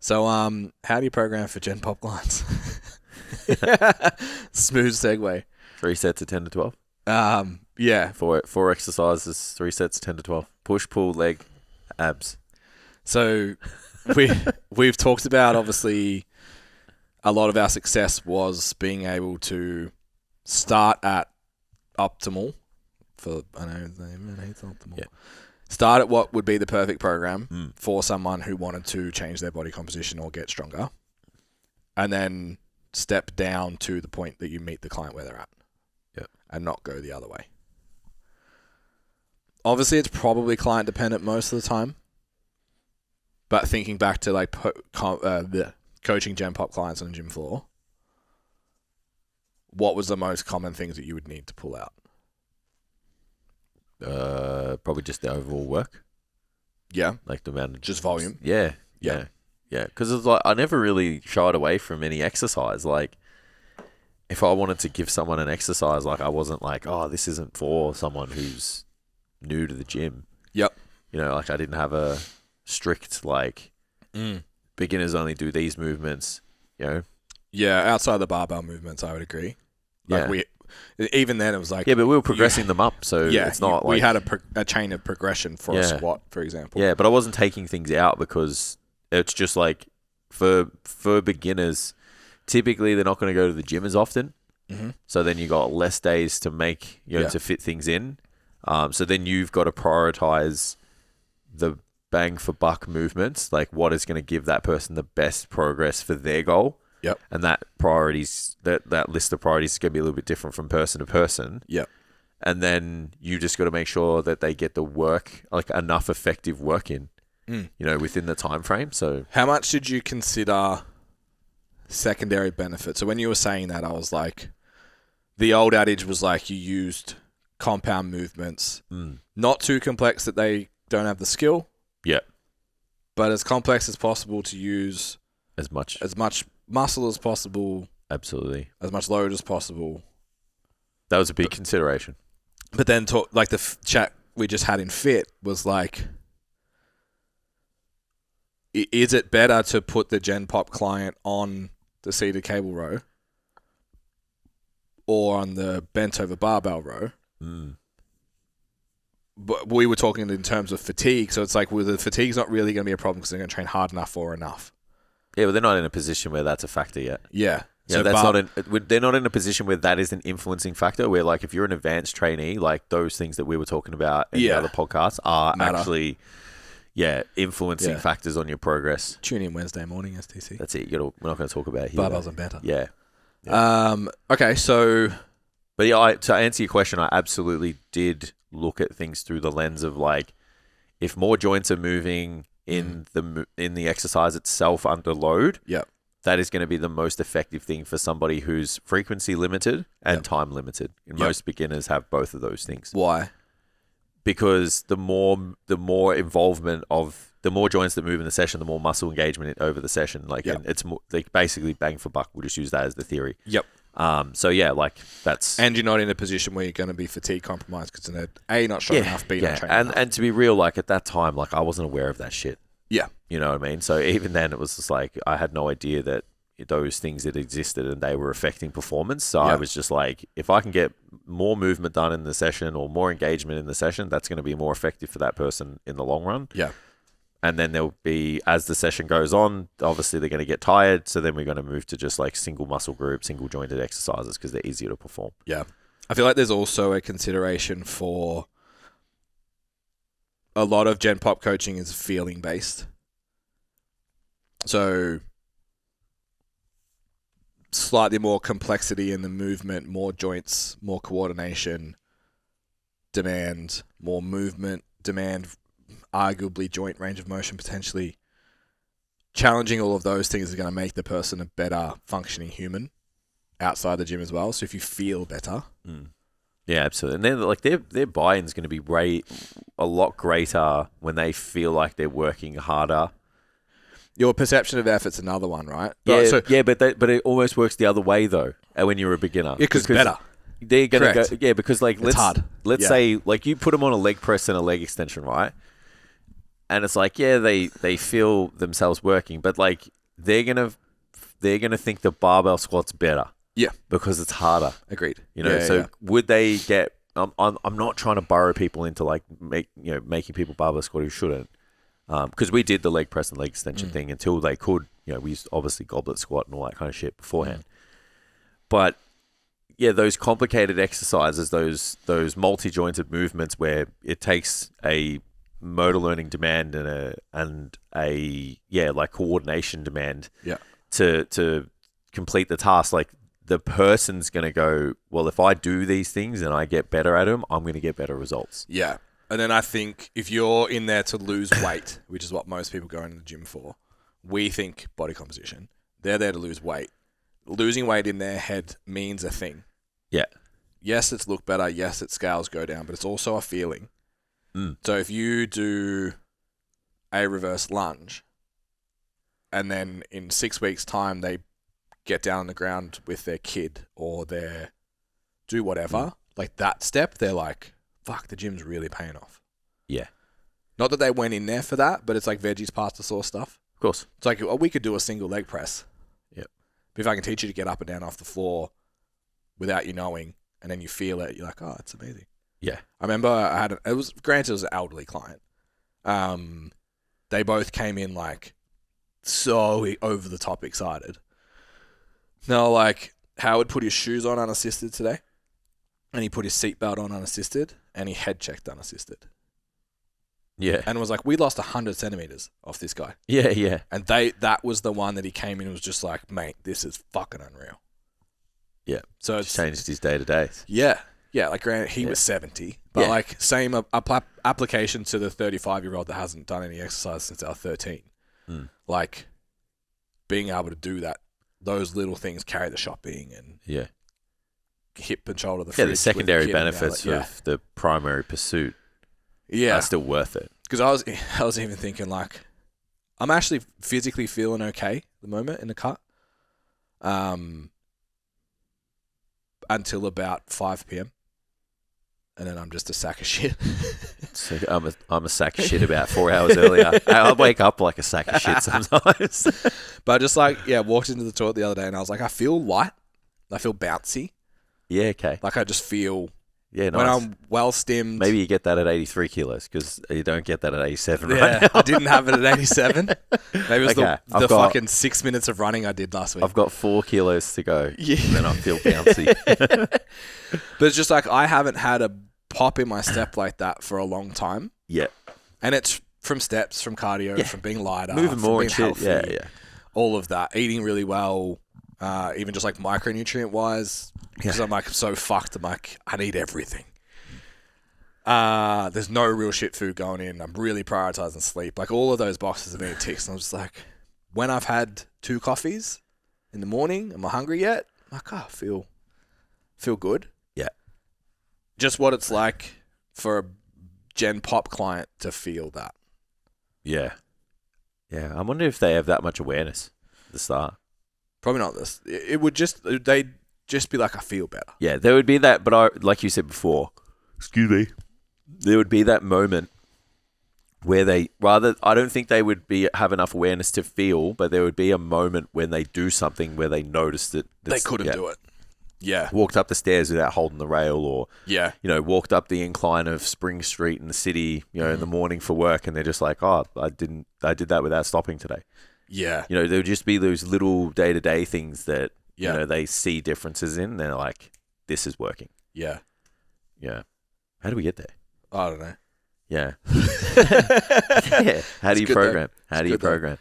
So, how do you program for Gen Pop clients? Smooth segue. 3 sets of 10 to 12. Yeah. Four exercises, 3 sets, 10 to 12. Push, pull, leg, abs. So we've talked about, obviously, a lot of our success was being able to start at optimal. I know it's optimal. Yeah. Start at what would be the perfect program for someone who wanted to change their body composition or get stronger, and then step down to the point that you meet the client where they're at. Yeah. And not go the other way. Obviously, it's probably client dependent most of the time. But thinking back to like the coaching Gen Pop clients on the gym floor, what was the most common things that you would need to pull out? Probably just the overall work. Yeah. Like the amount of... Just volume. Yeah. Because it's like I never really shied away from any exercise. Like, if I wanted to give someone an exercise, like I wasn't like, oh, this isn't for someone who's new to the gym. Yep. You know, like I didn't have a strict like beginners only do these movements. You know. Yeah, outside the barbell movements, I would agree. Like even then, it was like... Yeah, but we were progressing them up, so it's not like... We had a chain of progression for a squat, for example. Yeah, but I wasn't taking things out because it's just like, for beginners, typically they're not going to go to the gym as often. Mm-hmm. So then you got less days to make, to fit things in. So then you've got to prioritize the bang for buck movements, like what is going to give that person the best progress for their goal. Yep. And that list of priorities is going to be a little bit different from person to person. Yep. And then you just got to make sure that they get the work, like enough effective work in, within the time frame. So how much did you consider secondary benefits? So when you were saying that, I was like, the old adage was like you used compound movements, not too complex that they don't have the skill. Yeah. But as complex as possible to use as much muscle as possible. Absolutely. As much load as possible. That was a big consideration. But then the chat we just had in Fit was like, is it better to put the Gen Pop client on the seated cable row or on the bent over barbell row? But we were talking in terms of fatigue, so it's like, well, the fatigue's not really going to be a problem because they're going to train hard enough or enough. Yeah, but they're not in a position where that's a factor yet. Yeah. So they're not in a position where that is an influencing factor, where like if you're an advanced trainee, like those things that we were talking about in the other podcasts are actually influencing factors on your progress. Tune in Wednesday morning, STC. That's it. We're not going to talk about it here. Barbells are better. Yeah. Okay, so... But yeah, to answer your question, I absolutely did look at things through the lens of like, if more joints are moving in the exercise itself under load, that is going to be the most effective thing for somebody who's frequency limited and time limited. And most beginners have both of those things. Why? Because the more involvement of the more joints that move in the session, the more muscle engagement over the session. And it's more, like basically bang for buck. We'll just use that as the theory. Yep. So yeah, like that's... And you're not in a position where you're going to be fatigue compromised because they're A, not strong enough, B, not trained enough. And to be real, like at that time, like I wasn't aware of that shit. Yeah. You know what I mean? So even then it was just like, I had no idea that those things that existed and they were affecting performance. So I was just like, if I can get more movement done in the session or more engagement in the session, that's going to be more effective for that person in the long run. Yeah. And then there'll be, as the session goes on, obviously they're going to get tired. So then we're going to move to just like single muscle group, single jointed exercises because they're easier to perform. Yeah. I feel like there's also a consideration for a lot of Gen Pop coaching is feeling based. So slightly more complexity in the movement, more joints, more coordination, demand, more movement, demand, arguably joint range of motion potentially. Challenging all of those things is going to make the person a better functioning human outside the gym as well. So if you feel better. Yeah, absolutely. And then like their buy-in is going to be a lot greater when they feel like they're working harder. Your perception of effort's another one, right? But it almost works the other way though. When you're a beginner, because it's better. They're gonna go. Yeah, because like it's hard. Let's say like you put them on a leg press and a leg extension, right? and it's like, yeah, they feel themselves working, but like they're gonna think the barbell squat's better. Yeah, because it's harder. Agreed. You know, would they get? I'm not trying to burrow people into like making people barbell squat who shouldn't, because we did the leg press and leg extension thing until they could. You know, we used obviously goblet squat and all that kind of shit beforehand. But yeah, those complicated exercises, those multi-jointed movements where it takes a motor learning demand and a like coordination demand to complete the task. Like the person's going to go, well, if I do these things and I get better at them, I'm going to get better results. Yeah. And then I think if you're in there to lose weight, which is what most people go into the gym for, we think body composition. They're there to lose weight. Losing weight in their head means a thing. Yeah. Yes, it's look better. Yes, its scales go down, but it's also a feeling. So if you do a reverse lunge and then in 6 weeks' time they get down on the ground with their kid or their do whatever, like that step, they're like, fuck, the gym's really paying off. Yeah. Not that they went in there for that, but it's like veggies, pasta, sauce stuff. Of course. It's like, we could do a single leg press. Yep. But if I can teach you to get up and down off the floor without you knowing, and then you feel it, you're like, oh, it's amazing. Yeah. I remember it was an elderly client. They both came in like so over the top excited. Now, like, Howard put his shoes on unassisted today, and he put his seatbelt on unassisted, and he head checked unassisted. Yeah. And it was like, we lost 100 centimeters off this guy. Yeah, yeah. And that was the one that he came in and was just like, mate, this is fucking unreal. Yeah. So it's changed his day to day. Yeah. Yeah, like granted, he was 70, but like same application to the 35-year-old that hasn't done any exercise since they were 13. Like being able to do that, those little things, carry the shopping and hip and shoulder the fridge. Yeah, the secondary benefits of the primary pursuit are still worth it. Because I was even thinking like, I'm actually physically feeling okay at the moment in the cut. Until about 5 p.m. And then I'm just a sack of shit. So I'm a sack of shit about 4 hours earlier. I wake up like a sack of shit sometimes. But just like, walked into the toilet the other day and I was like, I feel light. I feel bouncy. Yeah, okay. Like I just feel... Yeah, nice. When I'm well stimmed. Maybe you get that at 83 kilos because you don't get that at 87 right now. I didn't have it at 87. Maybe it was the fucking 6 minutes of running I did last week. I've got 4 kilos to go. Yeah. And then I feel bouncy. But it's just like I haven't had a pop in my step like that for a long time. Yeah. And it's from steps, from cardio, from being lighter, moving more and shit. Healthy, yeah. All of that. Eating really well, even just like micronutrient wise. Because I'm like so fucked. I'm like, I need everything. There's no real shit food going in. I'm really prioritizing sleep. Like all of those boxes have been ticked. And I'm just like, when I've had 2 coffees in the morning, am I hungry yet? I'm like, I feel good. Yeah. Just what it's like for a Gen Pop client to feel that. Yeah. Yeah. I wonder if they have that much awareness at the start. Probably not this. It would they'd just be like, I feel better. Yeah, there would be that, but like you said before, excuse me, there would be that moment where I don't think they would have enough awareness to feel, but there would be a moment when they do something where they notice that they couldn't do it. Yeah. Walked up the stairs without holding the rail or, you know, walked up the incline of Spring Street in the city, you know, in the morning for work and they're just like, oh, I did that without stopping today. Yeah. You know, there would just be those little day-to-day things that, you know, they see differences in. They're like, this is working. Yeah. Yeah. How do we get there? I don't know. Yeah. Yeah. How do you program? How do you program?